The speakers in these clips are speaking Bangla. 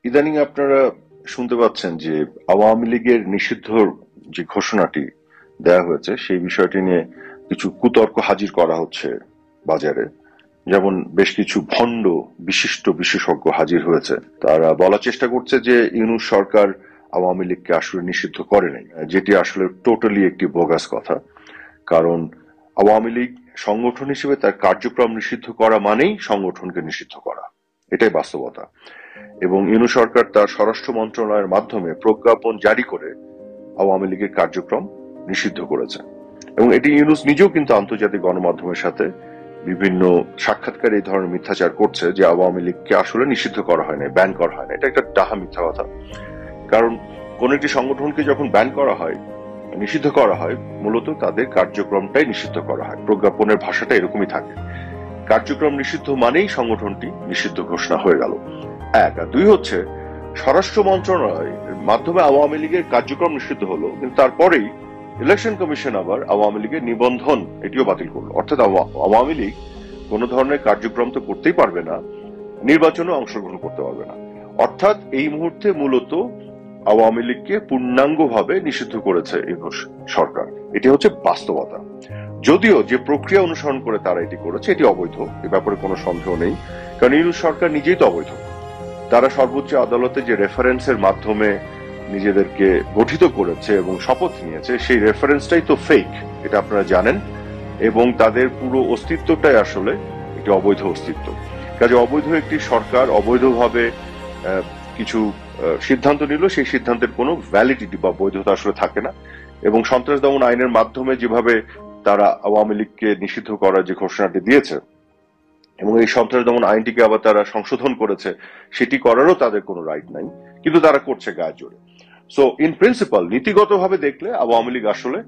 ইদানিং আপনারা শুনতে পাচ্ছেন যে আওয়ামী লীগের নিষিদ্ধ যে ঘোষণাটি দেয়া হয়েছে সেই বিষয়টি নিয়ে কিছু কুতর্ক হাজির করা হচ্ছে বাজারে। যেমন বেশ কিছু ভণ্ড বিশিষ্ট বিশেষজ্ঞ হাজির হয়েছে, তারা বলার চেষ্টা করছে যে ইউনূস সরকার আওয়ামী লীগকে আসলে নিষিদ্ধ করে নাই, যেটি আসলে টোটালি একটি বোগাস কথা। কারণ আওয়ামী লীগ সংগঠন হিসেবে তার কার্যক্রম নিষিদ্ধ করা মানেই সংগঠনকে নিষিদ্ধ করা, এটাই বাস্তবতা। এবং ইউনূস সরকার তার স্বরাষ্ট্র মন্ত্রণালয়ের মাধ্যমে প্রজ্ঞাপন জারি করে আওয়ামী লীগের কার্যক্রম নিষিদ্ধ করেছে। এবং এটি ইউনূস নিজেও কিন্তু আন্তর্জাতিক গণমাধ্যমের সাথে বিভিন্ন সাক্ষাৎকারে এই ধরনের মিথ্যাচার করছে যে আওয়ামী লীগকে আসলে নিষিদ্ধ করা হয় না, ব্যান করা হয় না। এটা একটা ডাহা মিথ্যা কথা। কারণ কোন একটি সংগঠনকে যখন ব্যান করা হয়, নিষিদ্ধ করা হয়, মূলত তাদের কার্যক্রমটাই নিষিদ্ধ করা হয়। প্রজ্ঞাপনের ভাষাটা এরকমই থাকে। কার্যক্রম নিষিদ্ধ মানেই সংগঠনটি নিষিদ্ধ ঘোষণা হয়ে গেল। এক। আর দুই হচ্ছে, স্বরাষ্ট্র মন্ত্রণালয়ের মাধ্যমে আওয়ামী লীগের কার্যক্রম নিষিদ্ধ হলো, কিন্তু তারপরেই ইলেকশন কমিশন আবার আওয়ামী লীগের নিবন্ধন এটিও বাতিল করলো। অর্থাৎ আওয়ামী লীগ কোন ধরনের কার্যক্রম তো করতেই পারবে না, নির্বাচনে অংশগ্রহণ করতে পারবে না। অর্থাৎ এই মুহূর্তে মূলত আওয়ামী লীগকে পূর্ণাঙ্গভাবে নিষিদ্ধ করেছে ইউনূস সরকার। এটি হচ্ছে বাস্তবতা। যদিও যে প্রক্রিয়া অনুসরণ করে তারা এটি করেছে এটি অবৈধ, এ ব্যাপারে কোনো সন্দেহ নেই। কারণ ইউনূস সরকার নিজেই তো অবৈধ। তারা সর্বোচ্চ আদালতে যে রেফারেন্সের মাধ্যমে নিজেদেরকে গঠিত করেছে এবং শপথ নিয়েছে, সেই রেফারেন্সটাই তো ফেক, এটা আপনারা জানেন। এবং তাদের পুরো অস্তিত্বটাই আসলে একটি অবৈধ অস্তিত্ব। কাজে অবৈধ একটি সরকার অবৈধভাবে কিছু সিদ্ধান্ত নিল, সেই সিদ্ধান্তের কোনো ভ্যালিডিটি বা বৈধতা আসলে থাকে না। এবং সন্ত্রাস দমন আইনের মাধ্যমে যেভাবে তারা আওয়ামী লীগকে নিষিদ্ধ করার যে ঘোষণাটি দিয়েছে এবং এই সন্ত্রাস দমন আইনটিকে আবার তারা সংশোধন করেছে, সেটি করারও তাদের কোনো রাইট নাই, কিন্তু তারা করছে গায়ে জোরে। সো ইন প্রিন্সিপাল, নীতিগতভাবে দেখলে আওয়ামী লীগ আসলে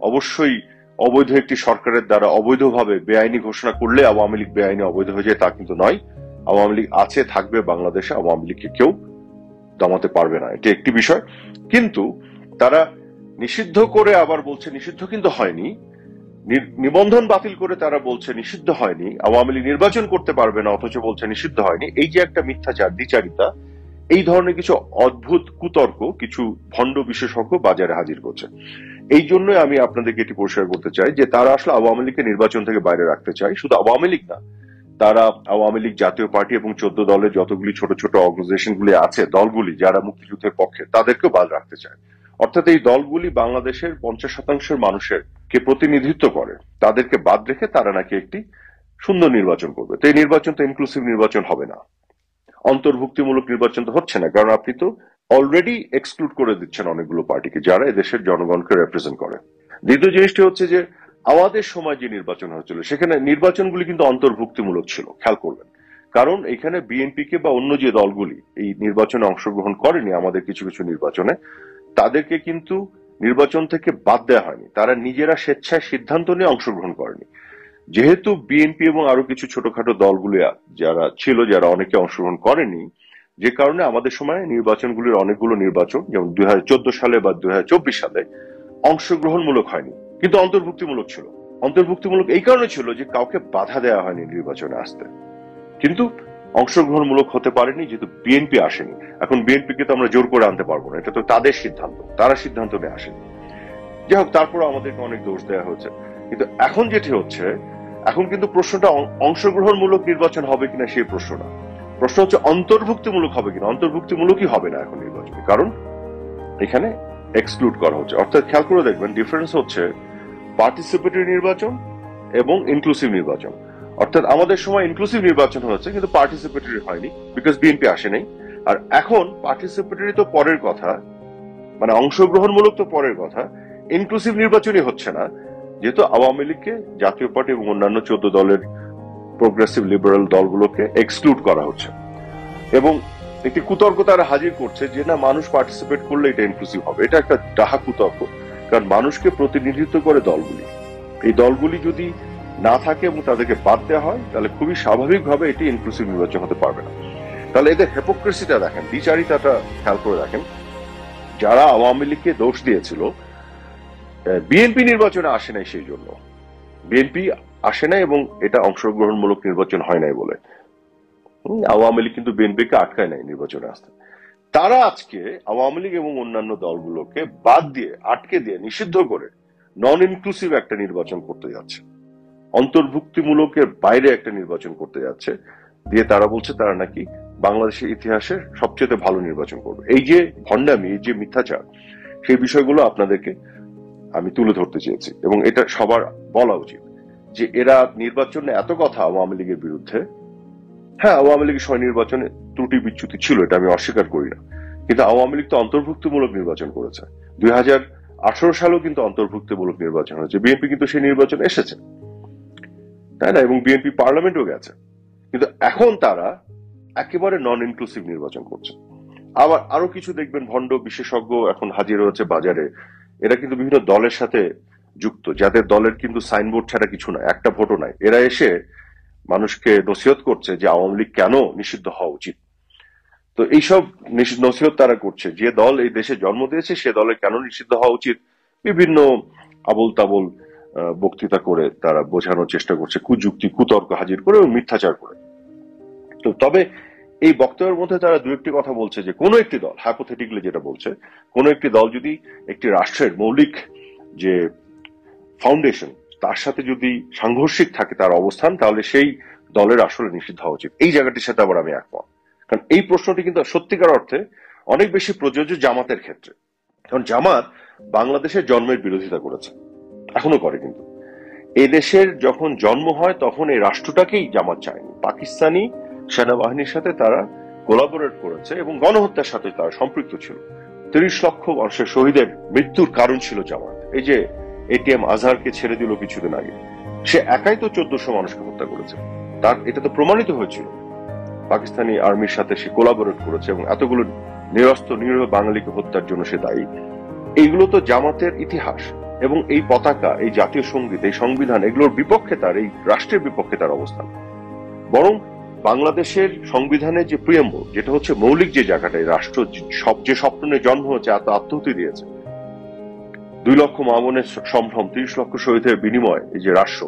অবশ্যই অবৈধ একটি সরকারের দ্বারা অবৈধভাবে বেআইনি ঘোষণা করলে আওয়ামী লীগ বেআইনি অবৈধ হয়ে যায় তা কিন্তু নয়। আওয়ামী লীগ আছে, থাকবে বাংলাদেশে, আওয়ামী লীগকে কেউ দমাতে পারবে না, এটি একটি বিষয়। কিন্তু তারা নিষিদ্ধ করে আবার বলছে নিষিদ্ধ কিন্তু হয়নি, নিবন্ধন বাতিল করে তারা বলছে নিষিদ্ধ হয়নি, আওয়ামী লীগ নির্বাচন করতে পারবে না অথচ বলছে নিষিদ্ধ হয়নি। এই যে একটা মিথ্যাচার, দ্বিচারিতা, এই ধরনের কিছু অদ্ভুত কুতর্ক কিছু ভণ্ড বিশেষজ্ঞ বাজারে হাজির করছে। এই জন্য আমি আপনাদেরকে এটি পরিষ্কার করতে চাই যে তারা আসলে আওয়ামী লীগকে নির্বাচন থেকে বাইরে রাখতে চায়। শুধু আওয়ামী লীগ না, তারা আওয়ামী লীগ, জাতীয় পার্টি এবং 14 দলের যতগুলি ছোট ছোট অর্গানাইজেশন গুলি আছে, দলগুলি যারা মুক্তিযুদ্ধের পক্ষে, তাদেরকেও বাদ রাখতে চায়। অর্থাৎ এই দলগুলি বাংলাদেশের 50% মানুষের কে প্রতিনিধিত্ব করে, তাদেরকে বাদ রেখে তারা নাকি একটি সুন্দর নির্বাচন করবে। তো এই নির্বাচন তো ইনক্লুসিভ নির্বাচন হবে না, অন্তর্ভুক্তিমূলক নির্বাচন তো হচ্ছে না, কারণ আপনি তো অলরেডি এক্সক্লুড করে দিচ্ছেন অনেকগুলো পার্টিকে যারা এদেশের জনগণকে রিপ্রেজেন্ট করে। দ্বিতীয় জিনিসটি হচ্ছে যে আমাদের সময় যে নির্বাচন হয়েছিল সেখানে নির্বাচনগুলি কিন্তু অন্তর্ভুক্তিমূলক ছিল, খেয়াল করবেন। কারণ এখানে বিএনপি কে বা অন্য যে দলগুলি এই নির্বাচনে অংশগ্রহণ করেনি, আমাদের কিছু কিছু নির্বাচনে, তাদেরকে কিন্তু নির্বাচন থেকে বাদ দেওয়া হয়নি, তারা নিজেরা স্বেচ্ছায় সিদ্ধান্ত নিয়ে অংশগ্রহণ করেনি। যেহেতু বিএনপি এবং আরো কিছু ছোটখাটো দলগুলি যারা ছিল, যারা অনেকে অংশগ্রহণ করেনি, যে কারণে আমাদের সময় নির্বাচনগুলির অনেকগুলো নির্বাচন, যেমন 2014 সালে বা 2024 সালে, অংশগ্রহণমূলক হয়নি কিন্তু অন্তর্ভুক্তিমূলক ছিল। অন্তর্ভুক্তিমূলক এই কারণে ছিল যে কাউকে বাধা দেওয়া হয়নি নির্বাচনে আসতে, কিন্তু অংশগ্রহণমূলক হতে পারেনি যেহেতু বিএনপি আসেনি। এখন বিএনপি কে তো আমরা জোর করে আনতে পারবো না, এটা তো তাদের সিদ্ধান্ত, তারা সিদ্ধান্ত নিয়ে আসেনি। যাই হোক, তারপরে আমাদেরকে অনেক দোষ দেওয়া হয়েছে। কিন্তু এখন যেটি হচ্ছে, এখন কিন্তু প্রশ্নটা অংশগ্রহণমূলক নির্বাচন হবে কিনা সেই প্রশ্ন না, প্রশ্ন হচ্ছে অন্তর্ভুক্তিমূলক হবে কিনা। অন্তর্ভুক্তিমূলকই হবে না এখন নির্বাচনে, কারণ এখানে এক্সক্লুড করা হচ্ছে। অর্থাৎ খেয়াল করে দেখবেন, ডিফারেন্স হচ্ছে পার্টিসিপেটরি নির্বাচন এবং ইনক্লুসিভ নির্বাচন। অর্থাৎ আমাদের সময় ইনক্লুসিভ নির্বাচন হয়েছে কিন্তু পার্টিসিপেটরি হয়নি, বিকজ বিএনপি আসে নাই। আর এখন পার্টিসিপেটরি তো পরের কথা, মানে অংশগ্রহণমূলক তো পরের কথা, ইনক্লুসিভ নির্বাচনই হচ্ছে না, যেহেতু আওয়ামী লীগকে, জাতীয় পার্টি এবং অন্যান্য 14 দলের প্রোগ্রেসিভ লিবারেল দলগুলোকে এক্সক্লুড করা হচ্ছে। এবং একটি কুতর্ক তারা হাজির করছে যে না, মানুষ পার্টিসিপেট করলে এটা ইনক্লুসিভ হবে। এটা একটা ডাহা কুতর্ক। কারণ মানুষকে প্রতিনিধিত্ব করে দলগুলি, এই দলগুলি যদি না থাকে এবং তাদেরকে বাদ দেওয়া হয়, তাহলে খুবই স্বাভাবিকভাবে এটি ইনক্লুসিভ নির্বাচন হতে পারবে না। তাহলে এদের হিপোক্রেসিটা দেখেন, দ্বিচারিতাটা খেয়াল করে দেখেন। যারা আওয়ামী লীগকে দোষ দিয়েছিল বিএনপি নির্বাচনে আসে নাই, সেই জন্য বিএনপি আসে নাই এবং এটা অংশগ্রহণমূলক নির্বাচন হয় নাই বলে, আওয়ামী লীগ কিন্তু বিএনপিকে আটকায় নাই নির্বাচনে আসতে। তারা আজকে আওয়ামী লীগ এবং অন্যান্য দলগুলোকে বাদ দিয়ে, আটকে দিয়ে, নিষিদ্ধ করে নন ইনক্লুসিভ একটা নির্বাচন করতে যাচ্ছে, অন্তর্ভুক্তিমূলকের বাইরে একটা নির্বাচন করতে যাচ্ছে, দিয়ে তারা বলছে তারা নাকি বাংলাদেশের ইতিহাসের সবচেয়ে ভালো নির্বাচন করবে। এই যে ভণ্ডামি, এই যে মিথ্যাচার, সেই বিষয়গুলো আপনাদেরকে আমি তুলে ধরতে চেয়েছি, এবং এটা সবার বলা উচিত যে এরা নির্বাচনে এত কথা আওয়ামী লীগের বিরুদ্ধে। হ্যাঁ, আওয়ামী লীগের সময় নির্বাচনে ত্রুটি বিচ্যুতি ছিল, এটা আমি অস্বীকার করি না, কিন্তু আওয়ামী লীগ তো অন্তর্ভুক্তিমূলক নির্বাচন করেছে। 2018 সালেও কিন্তু অন্তর্ভুক্তিমূলক নির্বাচন হয়েছে, বিএনপি কিন্তু সেই নির্বাচনে এসেছে, তাই না? এবং বিএনপি পার্লামেন্টও গেছে। কিন্তু এখন তারা একেবারে নন ইনক্লুসিভ নির্বাচন করছে। আবার আরো কিছু দেখবেন ভণ্ড বিশেষজ্ঞ এখন হাজির হয়েছে বাজারে, এরা কিন্তু বিভিন্ন দলের সাথে যুক্ত, যাদের দলের কিন্তু সাইনবোর্ড ছাড়া কিছু নাই, একটা ভোটও নাই। এরা এসে মানুষকে নসিহত করছে যে আওয়ামী লীগ কেন নিষিদ্ধ হওয়া উচিত। তো এইসব নসিহত তারা করছে, যে দল এই দেশে জন্ম দিয়েছে সে দলে কেন নিষিদ্ধ হওয়া উচিত, বিভিন্ন আবল তাবল বক্তৃতা করে তারা বোঝানোর চেষ্টা করছে, কুযুক্তি কুতর্ক হাজির করে এবং মিথ্যাচার করে। তো তবে এই বক্তব্যের মধ্যে তারা দু একটি কথা বলছে যে কোনো একটি দল, হাইপোথেটিক্যালি যেটা বলছে, কোনো একটি দল যদি একটি রাষ্ট্রের মৌলিক যে ফাউন্ডেশন তার সাথে যদি সাংঘর্ষিক থাকে তার অবস্থান, তাহলে সেই দলের আসলে নিষিদ্ধ হওয়া উচিত। এই জায়গাটির সাথে আবার আমি একমত, কারণ এই প্রশ্নটি কিন্তু সত্যিকার অর্থে অনেক বেশি প্রযোজ্য জামাতের ক্ষেত্রে। কারণ জামাত বাংলাদেশের জন্মের বিরোধিতা করেছে, এখনো করে, কিন্তু এই দেশের যখন জন্ম হয় তখন এই রাষ্ট্রটাকেই জামাত চায়নি। পাকিস্তানি সেনাবাহিনীর সাথে তারা কোলাবোরেট করেছে এবং গণহত্যার সাথে তারা সম্পৃক্ত ছিল। 30 লক্ষ মানুষের শহীদের মৃত্যুর কারণ ছিল জামাত। এই যে এটিএম আজহারকে ছেড়ে দিল কিছুদিন আগে, সে একাই তো 1400 মানুষকে হত্যা করেছে, তার এটা তো প্রমাণিত হয়েছিল। পাকিস্তানি আর্মির সাথে সে কোলাবোরেট করেছে এবং এতগুলো নিরস্ত্র নিরীহ বাঙালিকে হত্যার জন্য সে দায়ী। এইগুলো তো জামাতের ইতিহাস, এবং এই পতাকা, এই জাতীয় সঙ্গীত, এই সংবিধান, এগুলোর বিপক্ষে তার, এই রাষ্ট্রের বিপক্ষে তার অবস্থান। বরং বাংলাদেশের সংবিধানের যে প্রিয়াম্বল, যেটা হচ্ছে মৌলিক যে জায়গাটা, এই রাষ্ট্র সব যে স্বপ্ন নিয়ে জন্ম হয়েছে, এত আত্মহতি দিয়েছে, 2 লক্ষ মা বোনের সম্ভ্রম, 30 লক্ষ শহীদের বিনিময় এই যে রাষ্ট্র,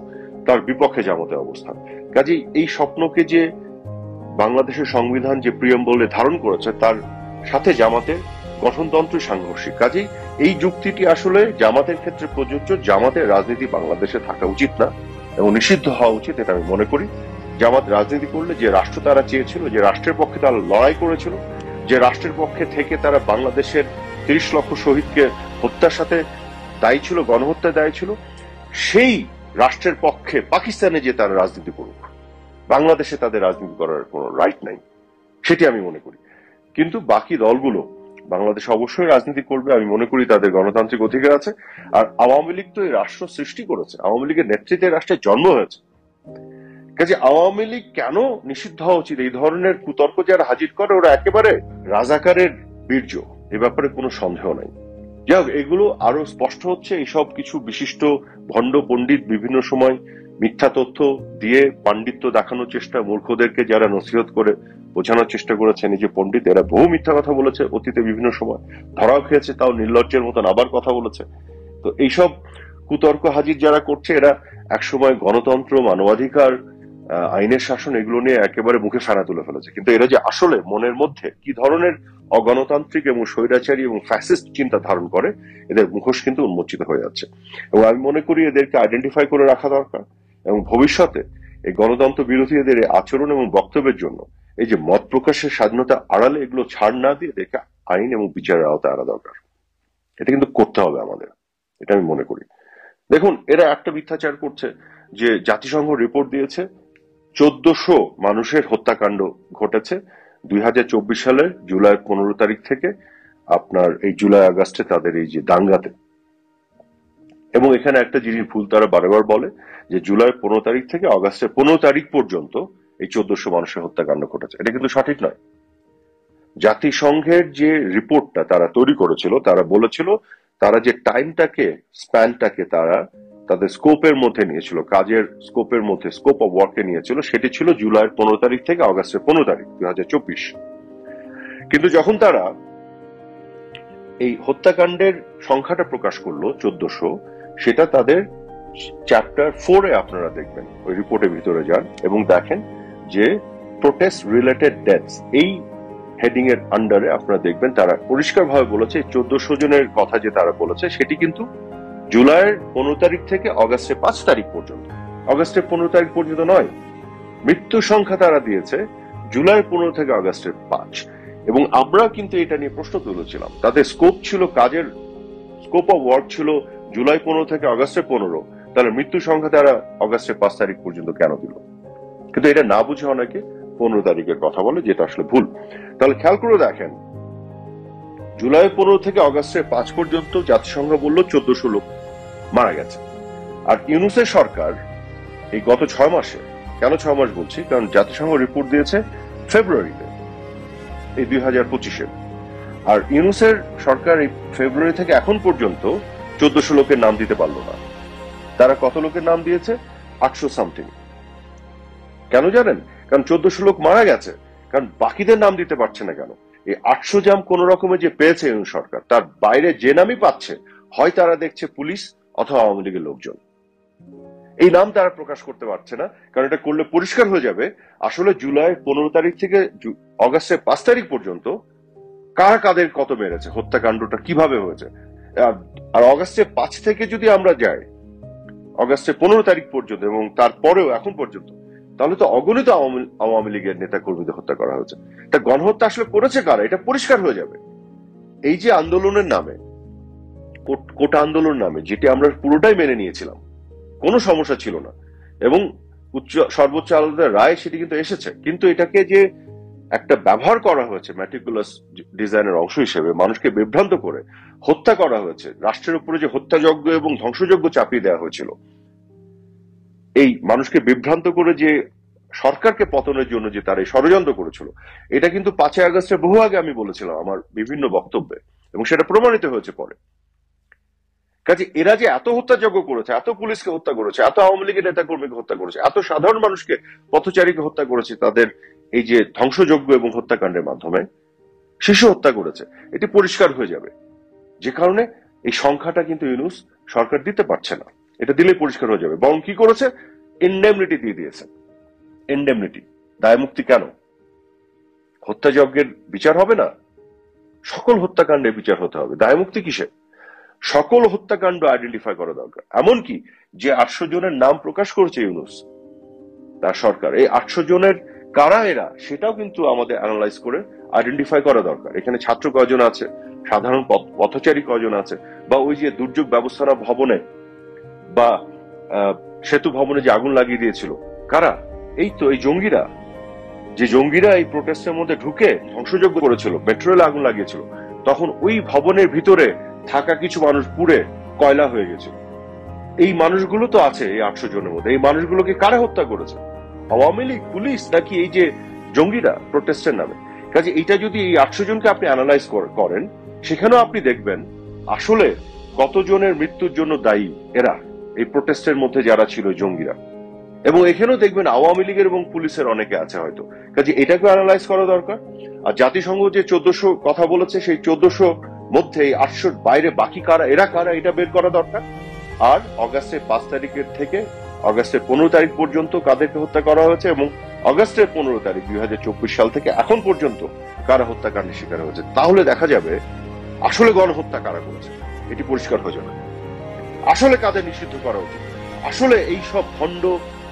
তার বিপক্ষে জামাতের অবস্থান। কাজেই এই স্বপ্নকে যে বাংলাদেশের সংবিধান যে প্রিয়াম্বলে ধারণ করেছে, তার সাথে জামাতের গঠনতন্ত্র সাংঘর্ষিক। কাজেই এই যুক্তিটি আসলে জামাতের ক্ষেত্রে প্রযোজ্য। জামাতের রাজনীতি বাংলাদেশে থাকা উচিত না এবং নিষিদ্ধ হওয়া উচিত, এটা আমি মনে করি। জামাত রাজনীতি করলে যে রাষ্ট্র তারা চেয়েছিল, যে রাষ্ট্রের পক্ষে তারা লড়াই করেছিল, যে রাষ্ট্রের পক্ষে থেকে তারা বাংলাদেশের 30 লক্ষ শহীদকে হত্যার সাথে দায়ী ছিল, গণহত্যায় দায়ী ছিল, সেই রাষ্ট্রের পক্ষে পাকিস্তানে যে তারা রাজনীতি করুক, বাংলাদেশে তাদের রাজনীতি করার কোনো রাইট নাই, সেটি আমি মনে করি। কিন্তু বাকি দলগুলো বাংলাদেশে অবশ্যই রাজনীতি করবে, আমি মনে করি তাদের গণতান্ত্রিক অধিকার আছে। আর আওয়ামী লীগ তো এই রাষ্ট্র সৃষ্টি করেছে, আওয়ামী লীগের নেতৃত্বে রাষ্ট্রের জন্ম হয়েছে। কাজে আওয়ামী লীগ কেন নিষিদ্ধ হওয়া উচিত, এই ধরনের কুতর্ক যারা হাজির করে, ওরা একেবারে রাজাকারের বীর্য, এ ব্যাপারে কোনো সন্দেহ নাই। যাই হোক, এগুলো আরো স্পষ্ট হচ্ছে এইসব কিছু বিশিষ্ট ভণ্ড পণ্ডিত বিভিন্ন সময় মিথ্যা তথ্য দিয়ে পাণ্ডিত্য দেখানোর চেষ্টা, মূর্খদেরকে যারা নসিহত করে বোঝানোর চেষ্টা করেছে নিজে পণ্ডিত, এরা বহু মিথ্যা কথা বলেছে অতীতে, বিভিন্ন সময় ধরাও খেয়েছে, তাও নির্লজ্জের মতন আবার কথা বলেছে। তো এইসব কুতর্ক হাজির যারা করছে, এরা একসময় গণতন্ত্র, মানবাধিকার, আইনের শাসন, এগুলো নিয়ে একেবারে মুখে ফেনা তুলে ফেলেছে, কিন্তু এরা যে আসলে মনের মধ্যে কি ধরনের অগণতান্ত্রিক এবং স্বৈরাচারী এবং ফ্যাসিস্ট চিন্তা ধারণ করে, এদের মুখোশ কিন্তু উন্মোচিত হয়ে যাচ্ছে। এবং আমি মনে করি এদেরকে আইডেন্টিফাই করে রাখা দরকার, এবং ভবিষ্যতে এই গণতন্ত্র বিরোধী এদের আচরণ এবং বক্তব্যের জন্য এই যে মত প্রকাশের স্বাধীনতা আড়ালে এগুলো ছাড় না দিয়ে এদেরকে আইন এবং বিচারের আওতায় আনা দরকার। এটা কিন্তু করতে হবে আমাদের, এটা আমি মনে করি। দেখুন, এরা একটা মিথ্যাচার করছে যে জাতিসংঘ রিপোর্ট দিয়েছে 1400 মানুষের হত্যাকাণ্ড ঘটেছে 2024 সালের জুলাই 15 তারিখ থেকে আপনার এই জুলাই আগস্টে তাদের এই যে দাঙ্গাতে। এবং এখানে একটা জিনিস ভুল তারা বারবার বলে যে জুলাই 15 তারিখ থেকে আগস্টের 15 তারিখ পর্যন্ত এই 1400 মানুষের হত্যাকাণ্ড ঘটেছে। এটা কিন্তু সঠিক নয়। জাতিসংঘের যে রিপোর্টটা তারা তৈরি করেছিল, তারা বলেছিল তারা যে টাইমটাকে, স্প্যানটাকে তারা তাদের স্কোপের মধ্যে নিয়েছিল, কাজের স্কোপের মধ্যে, স্কোপ অফ ওয়ার্কে নিয়েছিল, সেটি ছিল জুলাইয়ের 15 তারিখ থেকে আগস্টের 15 তারিখ 2024। কিন্তু যখন তারা এই হত্যাকাণ্ডের সংখ্যাটা প্রকাশ করলো 1400, সেটা তাদের চ্যাপ্টার 4-এ আপনারা দেখবেন, ওই রিপোর্টের ভিতরে যান এবং দেখেন যে প্রোটেস্ট রিলেটেড ডেথস, এই হেডিং এর আন্ডারে আপনারা দেখবেন তারা পরিষ্কারভাবে বলেছে 1400 জনের কথা যে তারা বলেছে সেটি কিন্তু জুলাইয়ের 15 তারিখ থেকে অগাস্টের 5 তারিখ পর্যন্ত, অগাস্টের 15 তারিখ পর্যন্ত নয়। মৃত্যু সংখ্যা তারা দিয়েছে জুলাইয়ের 15 থেকে অগাস্টের 5। এবং আমরা কিন্তু এটা নিয়ে প্রশ্ন তুলেছিলাম, তাদের স্কোপ ছিল, কাজের স্কোপ অফ ওয়ার্ক ছিল জুলাই 15 থেকে অগাস্টের 15, তাহলে মৃত্যু সংখ্যা তারা অগাস্টের 5 তারিখ পর্যন্ত কেন দিল? কিন্তু এটা না বুঝে অনেকে 15 তারিখের কথা বলে, যেটা আসলে ভুল। তাহলে খেয়াল করে দেখেন, জুলাই 15 থেকে অগাস্টের 5 পর্যন্ত জাতিসংঘ বলল 1400 লোক মারা গেছে। আর ইউনূসের সরকার এই গত 6 মাসে, কেন 6 মাস বলছি, কারণ জাতিসংঘ রিপোর্ট দিয়েছে ফেব্রুয়ারিতে, এই 2025-এ। আর ইউনূসের সরকার এই ফেব্রুয়ারি থেকে এখন পর্যন্ত 1400 লোকের নাম দিতে পারলো না। তারা কত লোকের নাম দিয়েছে? 800 সামথিং। কেন জানেন? কারণ 1400 লোক মারা গেছে, কারণ বাকিদের নাম দিতে পারছে না। কেন? এই 800 জাম কোন রকমের যে পেয়েছে ইউনূস সরকার, তার বাইরে যে নামই পাচ্ছে, হয় তারা দেখছে পুলিশ অথবা আওয়ামী লীগের লোকজন। এই নাম তারা প্রকাশ করতে পারছে না, কারণ এটা করলে পরিষ্কার হয়ে যাবে আসলে জুলাই 15 তারিখ থেকে অগাস্টের 5 তারিখ পর্যন্ত কারা কাদের কত মেরেছে, হত্যাকাণ্ডটা কিভাবে হয়েছে। আর অগাস্টের 5 থেকে যদি আমরা যাই অগাস্টের 15 তারিখ পর্যন্ত এবং তারপরেও এখন পর্যন্ত, তাহলে তো অগণিত আওয়ামী লীগের নেতা কর্মীদের হত্যা করা হয়েছে। তা গণহত্যা আসলে করেছে কারা, এটা পরিষ্কার হয়ে যাবে। এই যে আন্দোলনের নামে, কোটা আন্দোলনের নামে, যেটি আমরা পুরোটাই মেনে নিয়েছিলাম, কোনো সমস্যা ছিল না, এবং সর্বোচ্চ আদালতের রায় সেটি কিন্তু এসেছে, কিন্তু এটাকে যে একটা ব্যবহার করা হয়েছে ম্যাটিকুলাস ডিজাইনের অংশ হিসেবে, মানুষকে বিভ্রান্ত করে হত্যা করা হয়েছে, রাষ্ট্রের উপরে যে হত্যাযজ্ঞ এবং ধ্বংসযজ্ঞ চাপিয়ে দেওয়া হয়েছিল, এই মানুষকে বিভ্রান্ত করে যে সরকারকে পতনের জন্য যে তারা এই ষড়যন্ত্র করেছিল, এটা কিন্তু 5 আগস্টের বহু আগে আমি বলেছিলাম আমার বিভিন্ন বক্তব্যে, এবং সেটা প্রমাণিত হয়েছে পরে। কাজে এরা যে এত হত্যাযজ্ঞ করেছে, এত পুলিশকে হত্যা করেছে, এত আওয়ামী লীগের নেতা কর্মীকে হত্যা করেছে, এত সাধারণ মানুষকে, পথচারীকে হত্যা করেছে, তাদের এই যে ধ্বংসযজ্ঞ এবং হত্যাকাণ্ডের মাধ্যমে শিশু হত্যা করেছে, এটি পরিষ্কার হয়ে যাবে। যে কারণে এই সংখ্যাটা কিন্তু ইউনূস সরকার দিতে পারছে না, এটা দিলে পরিষ্কার হয়ে যাবে। বরং কি করেছে? ইনডেমনিটি দিয়ে দিয়েছে। ইনডেমনিটি, দায়মুক্তি। কেন? হত্যাযজ্ঞের বিচার হবে না, সকল হত্যাকাণ্ডের বিচার হতে হবে, দায়মুক্তি কিসে? সকল হত্যাকাণ্ড আইডেন্টিফাই করা দরকার। এমনকি যে 800 জনের নাম প্রকাশ করেছে ইউনূস তার সরকার, এই 800 জনের কারা এরা, সেটাও কিন্তু আমাদের অ্যানালাইজ করে আইডেন্টিফাই করা দরকার। এখানে ছাত্র কয়জন আছে, সাধারণ পথচারী কয়জন আছে, বা ওই যে দুর্যোগ ব্যবস্থাপনা ভবনে বা সেতু ভবনে যে আগুন লাগিয়ে দিয়েছিল, কারা? এই তো এই জঙ্গিরা, যে জঙ্গিরা এই প্রোটেস্টের মধ্যে ঢুকে ধ্বংসযজ্ঞ করেছিল, মেট্রো রেলে আগুন লাগিয়েছিল, তখন ওই ভবনের ভিতরে থাকা কিছু মানুষ পুড়ে কয়লা হয়ে গেছিল। এই মানুষগুলো তো আছে এই 800 জনের মধ্যে। এই মানুষগুলোকে কারা হত্যা করেছে? আওয়ামী লীগ, পুলিশ, নাকি এই যে জঙ্গিরা প্রোটেস্টের নামে? কাজে এটা যদি এই 800 জনকে আপনি অ্যানালাইজ করেন, সেখানেও আপনি দেখবেন আসলে কতজনের মৃত্যুর জন্য দায়ী এরা, এই প্রোটেস্টের মধ্যে যারা ছিল জঙ্গিরা। এবং এখানেও দেখবেন আওয়ামী লীগের এবং পুলিশের অনেকে আছে হয়তো। কাজে এটাকে অ্যানালাইজ করা দরকার। আর জাতিসংঘ যে 1400 কথা বলেছে, সেই 1400 মধ্যে 800 বাইরে বাকি কারা, এরা কারা, এটা বের করা দরকার। আর অগাস্টের 5 তারিখের থেকে অগাস্টের 15 তারিখ পর্যন্ত কাদেরকে হত্যা করা হয়েছে, এবং অগাস্টের 15 তারিখ 2024 সাল থেকে এখন পর্যন্ত কারা হত্যাকাণ্ডের শিকার হয়েছে, তাহলে দেখা যাবে আসলে গণহত্যা কারা করেছে, এটি পরিষ্কার হয়ে যাবে। আসলে কাদের নিষিদ্ধ করা উচিত, আসলে এই সব ভণ্ড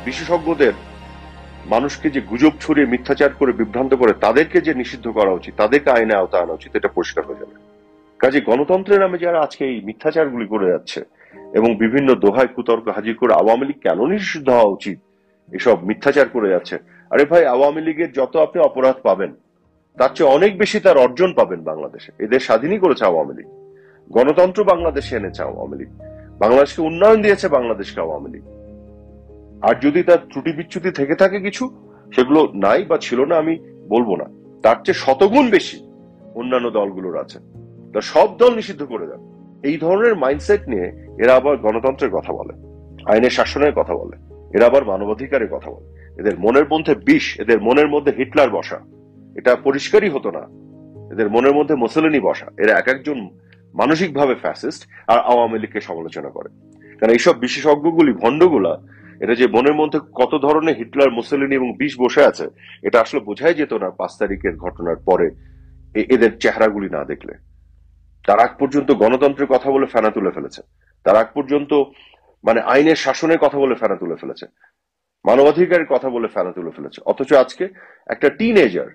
বিশেষজ্ঞদের, মানুষকে যে গুজব ছড়িয়ে মিথ্যাচার করে বিভ্রান্ত করে, তাদেরকে যে নিষিদ্ধ করা উচিত, তাদেরকে আইনে আওতা আনা উচিত, এটা পরিষ্কার হয়ে যাবে। কাজে গণতন্ত্রের নামে যারা আজকে এই মিথ্যাচারগুলি করে যাচ্ছে এবং বিভিন্ন দোহায় কুতর্ক হাজির করে আওয়ামী লীগ কেন নিষিদ্ধ হওয়া উচিত এসব মিথ্যাচার করে যাচ্ছে, আরে ভাই, আওয়ামী লীগের যত আপনি অপরাধ পাবেন তার চেয়ে অনেক বেশি তার অর্জন পাবেন বাংলাদেশে। এদের স্বাধীনই করেছে আওয়ামী লীগ, গণতন্ত্র বাংলাদেশে এনেছে আওয়ামী লীগ, বাংলাদেশকে উন্নয়ন দিয়েছে বাংলাদেশকে আওয়ামী লীগ। আর যদি তার ত্রুটি বিচ্যুতি থেকে থাকে কিছু, সেগুলো নাই বা ছিল না আমি বলবো না, তার চেয়ে শতগুণ বেশি অন্যান্য দলগুলোর আছে। তা সব দল নিষিদ্ধ করে দেন। এই ধরনের মাইন্ডসেট নিয়ে এরা আবার গণতন্ত্রের কথা বলে, আইনের শাসনের কথা বলে, এরা আবার মানবাধিকারের কথা বলে। এদের মনের মধ্যে বিষ, এদের মনের মধ্যে হিটলার বসা, এটা পরিষ্কারই হতো না। এদের মনের মধ্যে মুসলিনি বসা, এরা এক একজন মানসিকভাবে ফ্যাসিস্ট, আর আওয়ামী লীগকে সমালোচনা করে। কারণ এইসব বিশেষজ্ঞগুলি, ভণ্ডগুলা, এটা যে মনের মধ্যে কত ধরনের হিটলার, মুসলিনি এবং বিষ বসে আছে, এটা আসলে বোঝাই যেত না 5 তারিখের ঘটনার পরে এদের চেহারাগুলি না দেখলে। তার আগ পর্যন্ত গণতন্ত্রের কথা বলে ফেনা তুলে ফেলেছে, তার আগ পর্যন্ত মানে আইনের শাসনের কথা বলে ফেনা তুলে ফেলেছে, মানবাধিকারের কথা বলে ফেনা তুলে ফেলেছে। অথচ আজকে একটা টিনেজার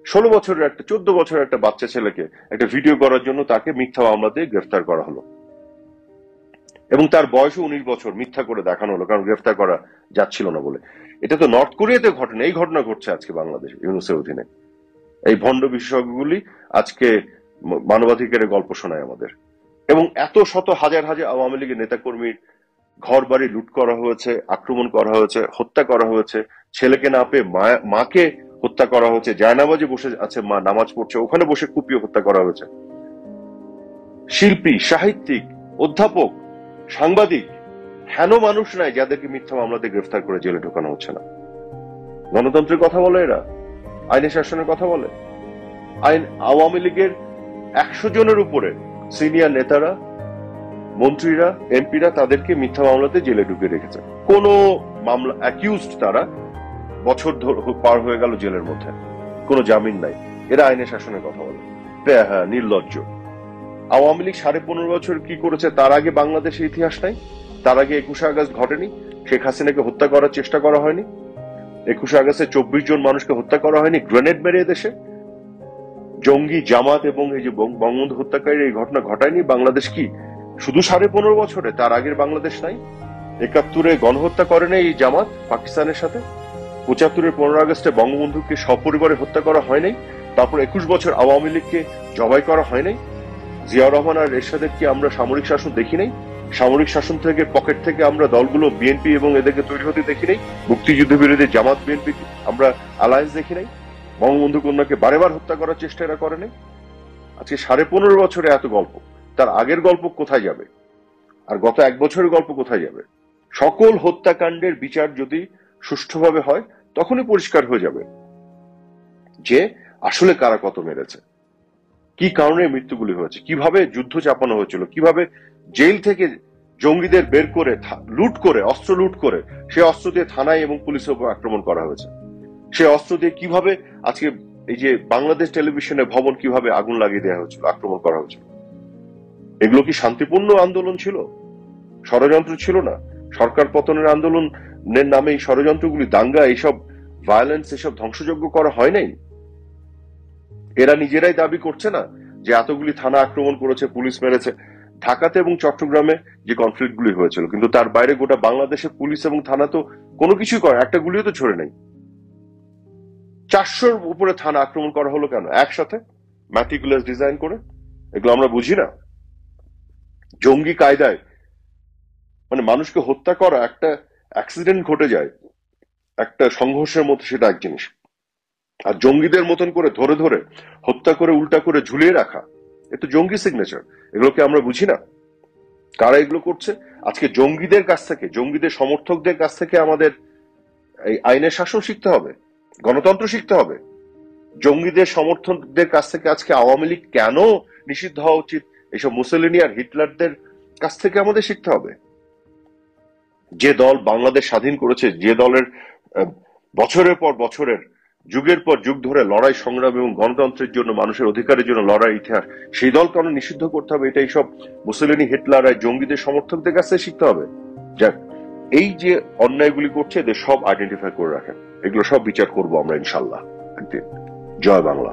16 বছরের একটা 14 বছরের একটা বাচ্চা ছেলেকে একটা ভিডিও করার জন্য তাকে মিথ্যা মামলা দিয়ে গ্রেফতার করা হলো, এবং তার বয়সও 19 বছর মিথ্যা করে দেখানো হলো, কারণ গ্রেফতার করা যাচ্ছিল না বলে। এটা তো নর্থ কোরিয়াতে ঘটনা, এই ঘটনা ঘটছে আজকে বাংলাদেশ ইউনূসের অধীনে। এই ভণ্ড বিশেষজ্ঞগুলি আজকে মানবাধিকারের গল্প শোনায় আমাদের, এবং এত শত হাজার হাজার আওয়ামী লীগের নেতাকর্মীর ঘর বাড়ি লুট করা হয়েছে, আক্রমণ করা হয়েছে, হত্যা করা হয়েছে, ছেলেকে না পেয়ে মাকে হত্যা করা হয়েছে, জায়নামাজে বসে আছে মা নামাজ পড়ছে, ওখানে বসে কুপিয়ে হত্যা করা হয়েছে। শিল্পী, সাহিত্যিক, অধ্যাপক, সাংবাদিক, হেন মানুষ নাই যাদেরকে মিথ্যা মামলাতে গ্রেফতার করে জেলে ঢোকানো হচ্ছে না। গণতন্ত্রের কথা বলে এরা, আইনের শাসনের কথা বলে। আওয়ামী লীগের 100 জনের উপরে সিনিয়র নেতারা, মন্ত্রীরা, এমপিরা তাদেরকে মিথ্যা মামলাতে জেলে ঢুকে রেখেছে। কোন মামলা অ্যাকিউজড তারা বছর পার হয়ে গেল জেলের মধ্যে, কোনো জামিন নাই। এরা আইনের শাসনের কথা বলে, নির্লজ্জ। আওয়ামী লীগ 15.5 বছর কি করেছে তার আগে বাংলাদেশের ইতিহাস নাই? তার আগে 21শে আগস্ট ঘটেনি? শেখ হাসিনাকে হত্যা করার চেষ্টা করা হয়নি? 21শে আগস্টে 24 জন মানুষকে হত্যা করা হয়নি গ্রেনেড মেরে দেশে? জঙ্গি, জামাত এবং এই যে বঙ্গবন্ধু হত্যাকারী এই ঘটনা ঘটায়নি বাংলাদেশ কি শুধু 15.5 বছরে? তার আগের বাংলাদেশ নাই? 71-এ গণহত্যা করে নাই এই জামাত পাকিস্তানের সাথে? 75-এর 15 আগস্টে বঙ্গবন্ধুকে সপরিবারে হত্যা করা হয় নাই? তারপর 21 বছর আওয়ামী লীগকে জবাই করা হয় নাই? জিয়াউর রহমান আর এরশাদের কি আমরা সামরিক শাসন দেখি নাই? সামরিক শাসন থেকে পকেট থেকে আমরা দলগুলো বিএনপি এবং এদেরকে তৈরি হতে দেখি নাই? মুক্তিযুদ্ধ বিরোধী জামাত বিএনপি আমরা অ্যালায়েন্স দেখি নাই? বঙ্গবন্ধু কন্যাকে বারেবার হত্যা করার চেষ্টা এরা করে নাই? আজকে 15.5 বছরে এত গল্প, তার আগের গল্প কোথায় যাবে? আর গত 1 বছরের গল্প কোথায় যাবে? সকল হত্যাকাণ্ডের বিচার যদি সুষ্ঠুভাবে হয় তখনই পরিষ্কার হয়ে যাবে যে আসলে কারা কত মেরেছে, কি কারণে মৃত্যুগুলি হয়েছে, কিভাবে যুদ্ধ চাপানো হয়েছিল, কিভাবে জেল থেকে জঙ্গিদের বের করে লুট করে, অস্ত্র লুট করে সে অস্ত্র দিয়ে থানায় এবং পুলিশের উপর আক্রমণ করা হয়েছে। সে অস্ত্র দিয়ে কিভাবে আজকে এই যে বাংলাদেশ টেলিভিশনের ভবন কিভাবে আগুন লাগিয়ে দেওয়া হয়েছিল, আক্রমণ করা হয়েছিল। এগুলো কি শান্তিপূর্ণ আন্দোলন ছিল? ষড়যন্ত্র ছিল না? সরকার পতনের আন্দোলনের নামে এই ষড়যন্ত্রগুলি, দাঙ্গা, এইসব ভায়োলেন্স, এসব ধ্বংসযজ্ঞ করা হয় নাই? এরা নিজেরাই দাবি করছে না যে এতগুলি থানা আক্রমণ করেছে, পুলিশ মেরেছে? ঢাকাতে এবং চট্টগ্রামে যে কনফ্লিক্ট গুলি হয়েছিল, কিন্তু তার বাইরে গোটা বাংলাদেশে পুলিশ এবং থানা তো কোনো কিছুই করে, একটা গুলিও তো ছড়ে নাই। 400-র উপরে থানা আক্রমণ করা হলো কেন একসাথে, ম্যাটিকুলাস ডিজাইন করে? এগুলো আমরা বুঝি না। জঙ্গি কায়দায় মানে মানুষকে হত্যা করা, একটা অ্যাক্সিডেন্ট ঘটে যায় একটা সংঘর্ষের মধ্যে, সেটা এক জিনিস। আর জঙ্গিদের মতন করে ধরে ধরে হত্যা করে উল্টা করে ঝুলিয়ে রাখা, এ তো জঙ্গি সিগনেচার। এগুলোকে আমরা বুঝি না? কারা এগুলো করছে? আজকে জঙ্গিদের কাছ থেকে, জঙ্গিদের সমর্থকদের কাছ থেকে আমাদের এই আইনের শাসন শিখতে হবে, গণতন্ত্র শিখতে হবে। জঙ্গিদের সমর্থকদের কাছ থেকে আজকে আওয়ামী লীগ কেন নিষিদ্ধ হওয়া উচিত, এইসব মুসলিনি আর হিটলারদের কাছ থেকে আমাদের শিখতে হবে। যে দল বাংলাদেশ স্বাধীন করেছে, যে দলের বছরের পর বছরের, যুগের পর যুগ ধরে লড়াই সংগ্রাম এবং গণতন্ত্রের জন্য, মানুষের অধিকারের জন্য লড়াই ইতিহাস, সেই দল কেন নিষিদ্ধ করতে হবে? এটা এইসব মুসলিনি, হিটলার আর জঙ্গিদের সমর্থকদের কাছ থেকে শিখতে হবে। যাক, এই যে অন্যায়গুলি করছে এদের সব আইডেন্টিফাই করে রাখেন, এগুলো সব বিচার করবো আমরা ইনশাল্লাহ একদিন। জয় বাংলা।